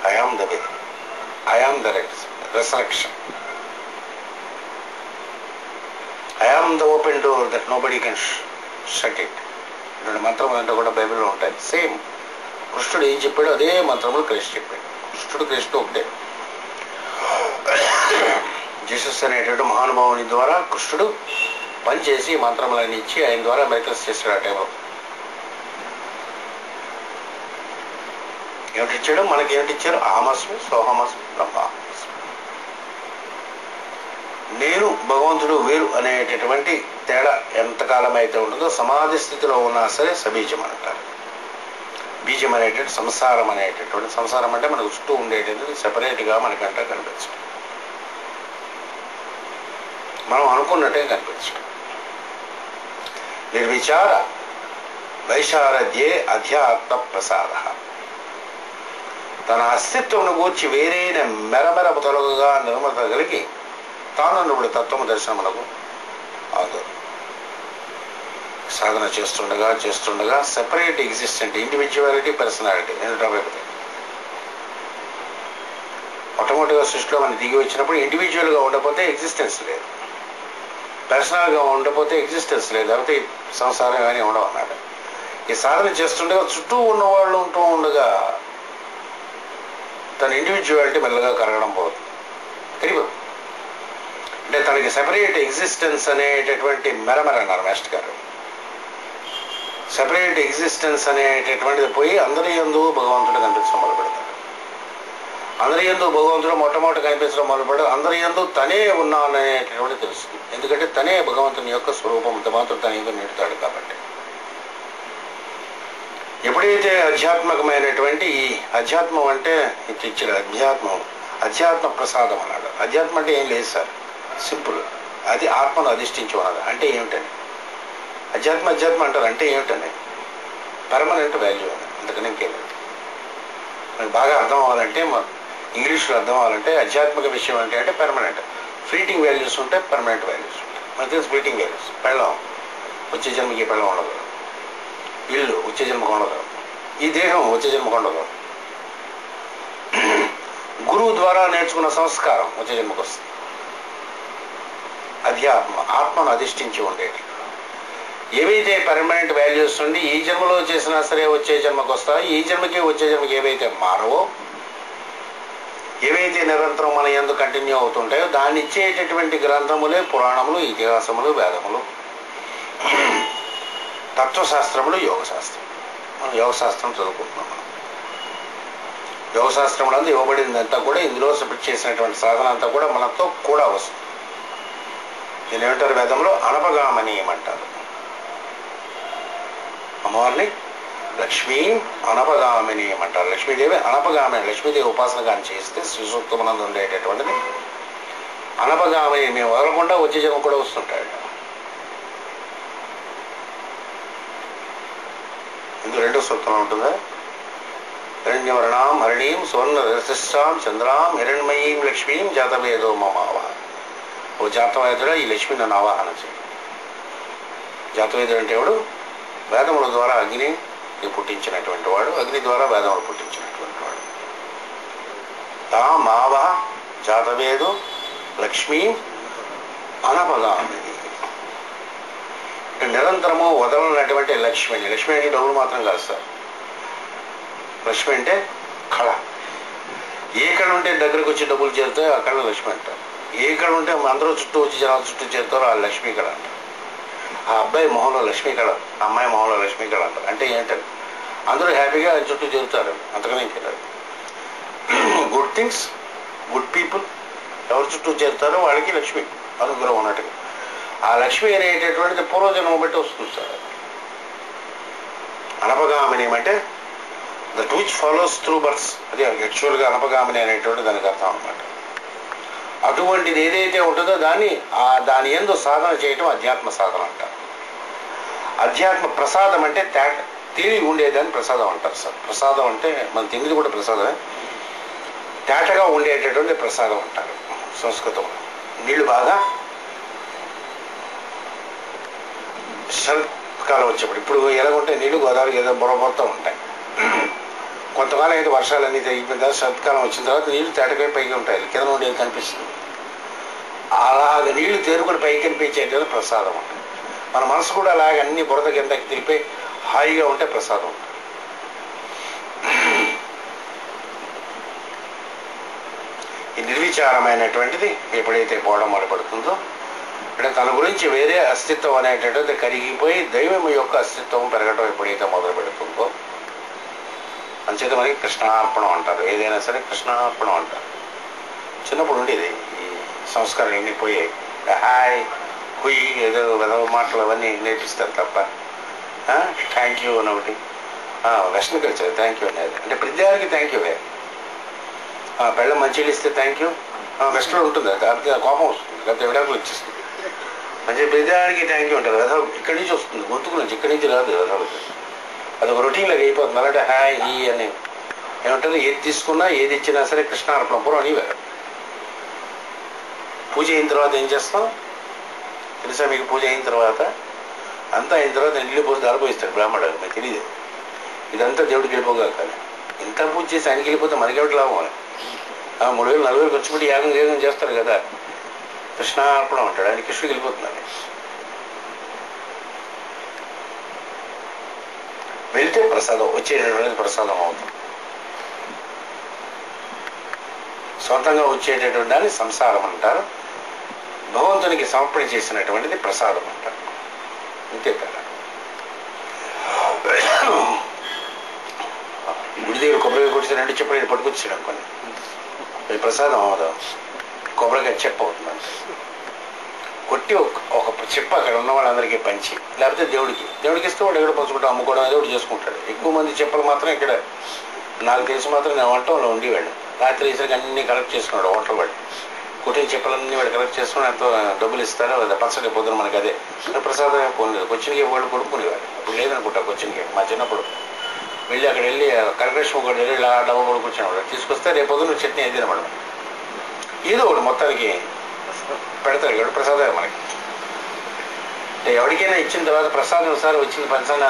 I am the way, I am the resurrection, I am the open door that nobody can shut it. ఇటువంటి మంత్రం అంటే కూడా బైబిల్లో ఉంటాయి. సేమ్ కృష్ణుడు ఏం చెప్పాడో అదే మంత్రములు కృష్ణుడు చెప్పాడు. కృష్ణుడు ఒకటే. జీసస్ అనేటువంటి మహానుభావుని ద్వారా కృష్ణుడు పనిచేసి మంత్రములన్నీ ఇచ్చి ఆయన ద్వారా మెరికల్స్ చేశాడు. ఆ టైంలో ఏమిటిచ్చాడు? మనకి ఏమిటిచ్చారు? అహమస్మి సోహమస్మి బ్రహ్మాస్మి. నేను భగవంతుడు వేరు అనేటటువంటి తేడా ఎంతకాలం అయితే ఉంటుందో సమాధి స్థితిలో ఉన్నా సరే సబీజం అంటారు. బీజం అనేటువంటి సంసారం అనేటటువంటి, సంసారం అంటే మనకు చుట్టూ ఉండేటటువంటి సెపరేట్గా మనకంట కనిపించడం, మనం అనుకున్నట్టే కనిపించడం. నిర్విచార వైశారథ్యే అధ్యాత్మ ప్రసాద. తన అస్తిత్వమును గూర్చి వేరైన మెరమెర తొలగగా నిర్మత కలిగి తాను తత్వము దర్శనమునకు ఆదరు. సాధన చేస్తుండగా సెపరేట్ ఎగ్జిస్టెంట్ ఇండివిజువాలిటీ పర్సనాలిటీ రెండు మొట్టమొదటిగా సృష్టిలో మనం దిగి వచ్చినప్పుడు ఇండివిజువల్గా ఉండకపోతే ఎగ్జిస్టెన్స్ లేదు, పర్సనల్గా ఉండకపోతే ఎగ్జిస్టెన్స్ లేదు, లేకపోతే సంసారం ఏమైనా ఉండవు అన్నాడు. ఈ సాధన చేస్తుండగా చుట్టూ ఉన్నవాళ్ళు ఉంటూ ఉండగా తన ఇండివిజువాలిటీ మెల్లగా కరగడం పోతుంది, కరిగిపోతుంది. అంటే తనకి సెపరేట్ ఎగ్జిస్టెన్స్ అనేటటువంటి మెరమెర అన్నారు మాస్టర్ గారు. సెపరేట్ ఎగ్జిస్టెన్స్ అనేటటువంటిది పోయి అందరి యందు భగవంతుడు కనిపించడం మొదలు పెడతాడు. అందరి యందు భగవంతుడు మొట్టమొదటి కనిపించడం మొదలుపెడతాడు. అందరి యందు తనే ఉన్నాననేటటువంటి తెలుస్తుంది. ఎందుకంటే తనే భగవంతుని యొక్క స్వరూపం, మాత్రం తన యందు నిలుతాడు కాబట్టి. ఎప్పుడైతే ఆధ్యాత్మికమైనటువంటి ఈ అధ్యాత్మం అంటే ఇచ్చిన అధ్యాత్మ ప్రసాదం అన్నాడు. అధ్యాత్మం అంటే ఏం లేదు సార్, సింపుల్. అది ఆత్మను అధిష్ఠించి ఉన్నది. అంటే ఏమిటండి అధ్యాత్మ అంటారు? అంటే ఏమిటండి? పర్మనెంట్ వాల్యూ అని, అందుకని ఇంకేమిటి. మనకు బాగా అర్థం అవ్వాలంటే, ఇంగ్లీష్లో అర్థం అవ్వాలంటే ఆధ్యాత్మిక విషయం అంటే పర్మనెంట్. ఫ్లీటింగ్ వాల్యూస్ ఉంటాయి, పర్మనెంట్ వాల్యూస్ ఉంటాయి. మనకు తెలుసు ఫ్లీటింగ్ వాల్యూస్. పెళ్ళం వచ్చే జన్మకి పెళ్ళం ఉండదు, ఇల్లు వచ్చే జన్మకు ఉండదు, ఈ దేహం వచ్చే జన్మకు ఉండదు, గురువు ద్వారా నేర్చుకున్న సంస్కారం వచ్చే జన్మకు వస్తుంది. ఆత్మను అధిష్ఠించి ఉండేది ఏవైతే పర్మనెంట్ వాల్యూస్ ఉండి ఈ జన్మలో చేసినా సరే వచ్చే జన్మకు వస్తాయో, ఈ జన్మకి వచ్చే జన్మకి ఏవైతే మారవో, ఏవైతే నిరంతరం మన యందు కంటిన్యూ అవుతుంటాయో దాన్ని ఇచ్చేటటువంటి గ్రంథములే పురాణములు, ఇతిహాసములు, వేదములు, తత్వశాస్త్రములు, యోగశాస్త్రం. మనం యోగశాస్త్రం చదువుకుంటున్నాం. మనం యోగశాస్త్రంలో ఇవ్వబడిందంతా కూడా ఇందులో చేసినటువంటి సాధన అంతా కూడా మనతో కూడా వస్తుంది. దీని ఏమంటారు? వేదంలో అనపగామనీయం అంటారు. అమ్మవారిని లక్ష్మీ అనపగామినీయం అంటారు. లక్ష్మీదేవి అనపగామిని, లక్ష్మీదేవి ఉపాసన కానీ చేస్తే శ్రీ సూక్తమునందు ఉండేటటువంటిది అనపగామిని. మేము వదలకుండా వచ్చే జన్మ కూడా వస్తుంటాడు. ఇందులో రెండో సూక్తంలో ఉంటుందా? హిరణ్యవర్ణాం హరిణీం సువర్ణ రసిష్టాం చంద్రాం హిరణ్మయీం లక్ష్మీం జాతవేదో మమావ. ఓ జాతవేదుడా, ఈ లక్ష్మి నన్ను ఆవాహన చేయి. జాతవేదుడు అంటే ఎవడు? వేదముల ద్వారా అగ్ని పుట్టించినటువంటి వాడు, అగ్ని ద్వారా వేదములు పుట్టించినటువంటి వాడు. తామావ జాతవేదు లక్ష్మీ అనపగామిని. నిరంతరము వదలనటువంటి లక్ష్మిని. లక్ష్మి అంటే డబ్బులు మాత్రం కాదు సార్. లక్ష్మి అంటే కళ. ఏ కళ ఉంటే దగ్గరకు వచ్చి డబ్బులు చేరుతాయో ఆ కళ లక్ష్మి అంటారు. ఏ కళ ఉంటే అందరూ చుట్టూ వచ్చి జనాల చుట్టూ చేరుతారో ఆ లక్ష్మీ కళ అంటారు. ఆ అబ్బాయి మొహంలో లక్ష్మీ కళ, ఆ అమ్మాయి మొహంలో లక్ష్మీ కళ అంటారు. అంటే ఏంటంటే అందరూ హ్యాపీగా చుట్టూ చేరుతారు, అంతకనే ఇంకెళ్ళారు. గుడ్ థింగ్స్, గుడ్ పీపుల్ ఎవరు చుట్టూ చేరుతారో వాళ్ళకి లక్ష్మి అనుగ్రహం ఉన్నట్టుగా. ఆ లక్ష్మి అనేటటువంటిది పూర్వజన్మ బట్టి వస్తుంది సార్. అనపగామిని అంటే that which follows through births. అది యాక్చువల్గా అనపగామిని అనేటువంటి దానికి అర్థం అనమాట. అటువంటిది ఏదైతే ఉంటుందో దాని యందు సాధన చేయటం అధ్యాత్మ సాధన అంటారు. అధ్యాత్మ ప్రసాదం అంటే తిని ఉండేదాన్ని ప్రసాదం అంటారు సార్. ప్రసాదం అంటే మనం తినేది కూడా ప్రసాదమే, తేటగా ఉండేటటువంటి ప్రసాదం అంటారు సంస్కృతంలో. నీళ్లు బాగా శరత్కాలం వచ్చేప్పుడు, ఇప్పుడు ఎలాగుంటాయి నీళ్లు? గోదావరికి ఏదో బొరబొరతో ఉంటాయి. కొంతకాలం అయితే వర్షాలన్నీ తగ్గిపోయిన తర్వాత శరత్కాలం వచ్చిన తర్వాత నీళ్లు తేటపై పైకి ఉంటాయి, కింద ఉండేది కనిపిస్తుంది. అలాగ నీళ్లు తేరుకొని పైకి కనిపించేది ప్రసాదం ఉంటుంది. మన మనసు కూడా అలాగే అన్ని బురద కిందకి తిరిపి హాయిగా ఉంటే ప్రసాదం ఉంటుంది. ఈ నిర్విచారమైనటువంటిది ఎప్పుడైతే పోవడం మొదలుపడుతుందో, అంటే తన గురించి వేరే అస్తిత్వం అనేటటువంటిది కరిగిపోయి దైవం యొక్క అస్తిత్వం పెరగడం ఎప్పుడైతే మొదలు పెడుతుందో, అంచేత మనకి కృష్ణార్పణం అంటారు. ఏదైనా సరే కృష్ణార్పణం అంటారు. చిన్నప్పుడు ఉండేది ఈ సంస్కారం ఎన్ని పోయాయి. హాయ్ హుయ్ ఏదో వెదవ మాటలు అవన్నీ నేర్పిస్తారు తప్ప థ్యాంక్ యూ అని ఒకటి వెస్టర్న్ కల్చర్ థ్యాంక్ యూ అనేది. అంటే ప్రతిదానికి థ్యాంక్ యూ. పెళ్ళం మంచిగా ఇస్తే థ్యాంక్ యూ వెస్టర్న్ ఉంటుంది, అది కోపం వస్తుంది, లేకపోతే విడాకులు వచ్చేస్తుంది. మంచిగా ప్రతిదానికి థ్యాంక్ యూ అంటారు. వెదవ ఇక్కడి నుంచి వస్తుంది, గొంతుకు నుంచి, ఇక్కడి నుంచి రాదు. వెదవకి అదొక రొటీన్లాగా అయిపోతుంది. అలాంటి హాయ్ ఈ అని ఏమంటారు, ఏది తీసుకున్నా ఏది ఇచ్చినా సరే కృష్ణార్పణం పూర్వం అనేవారు. పూజ అయిన తర్వాత ఏం చేస్తాం తెలుసా మీకు? పూజ అయిన తర్వాత అంతా అయిన తర్వాత నీళ్ళు పోసి దారిపోయిస్తాడు బ్రాహ్మణుడు. మీకు తెలియదు, ఇదంతా దేవుడికి వెళ్ళిపోగాలి. ఇంత పూజ చేసి ఆయనకి వెళ్ళిపోతే మనకేమిటి లాభం అని 3,000 4,000 ఖర్చు పెట్టి యాగం చేస్తారు కదా, కృష్ణార్పణం అంటాడు. ఆయన కృష్ణుడికి వెళ్ళిపోతున్నాడు. వెళ్తే ప్రసాదం వచ్చేటటువంటి ప్రసాదం అవుతుంది. సొంతంగా వచ్చేటటువంటి దాన్ని సంసారం అంటారు. భగవంతునికి సమర్పణ చేసినటువంటిది ప్రసాదం అంటారు. అంతే కదా. గుడి దగ్గర కొబ్బరికాయ కొడితే 2 చెప్పలు పట్టుకొచ్చాడు కొన్ని, అది ప్రసాదం అవదు. కొబ్బరికాయ చెప్ప అవుతుంది అంతే. కొట్టి ఒక చెప్ప అక్కడ ఉన్న వాళ్ళందరికీ పంచి, లేకపోతే దేవుడికి ఇస్తే వాడు ఎక్కడ పంచుకుంటాం, అమ్ముకోవడం ఏదో ఒకటి చేసుకుంటాడు. ఎక్కువ మంది చెప్పలు మాత్రం ఇక్కడ నాకు తెలిసి మాత్రం నేను వంటంలో ఉండేవాడు. రాత్రి వేసరికి అన్నీ కలెక్ట్ చేసుకున్నాడు హోటల్ వాడు. కుట్టిన చెప్పలన్నీ వాడు కలెక్ట్ చేసుకుని ఎంతో డబ్బులు ఇస్తారు. పచ్చడి పొద్దున మనకి అదే ప్రసాదం పోలేదు. కొచ్చిన్కి వాడు కొడుకునేవాడు. అప్పుడు లేదనుకుంటా కొచ్చిన్కి. మా చిన్నప్పుడు వెళ్ళి అక్కడ వెళ్ళి కలెక్టరేషన్ ఒకటి వెళ్ళి డబ్బు కొడుకొచ్చాడు. తీసుకొస్తే రేపు పొద్దున్న చట్నీ అయితే అనమాట ఏదో ఒకటి మొత్తానికి పెడతారు ఇక్కడ ప్రసాదాలు మనకి. ఎవరికైనా ఇచ్చిన తర్వాత ప్రసాదం సార్ వచ్చింది పంచాలి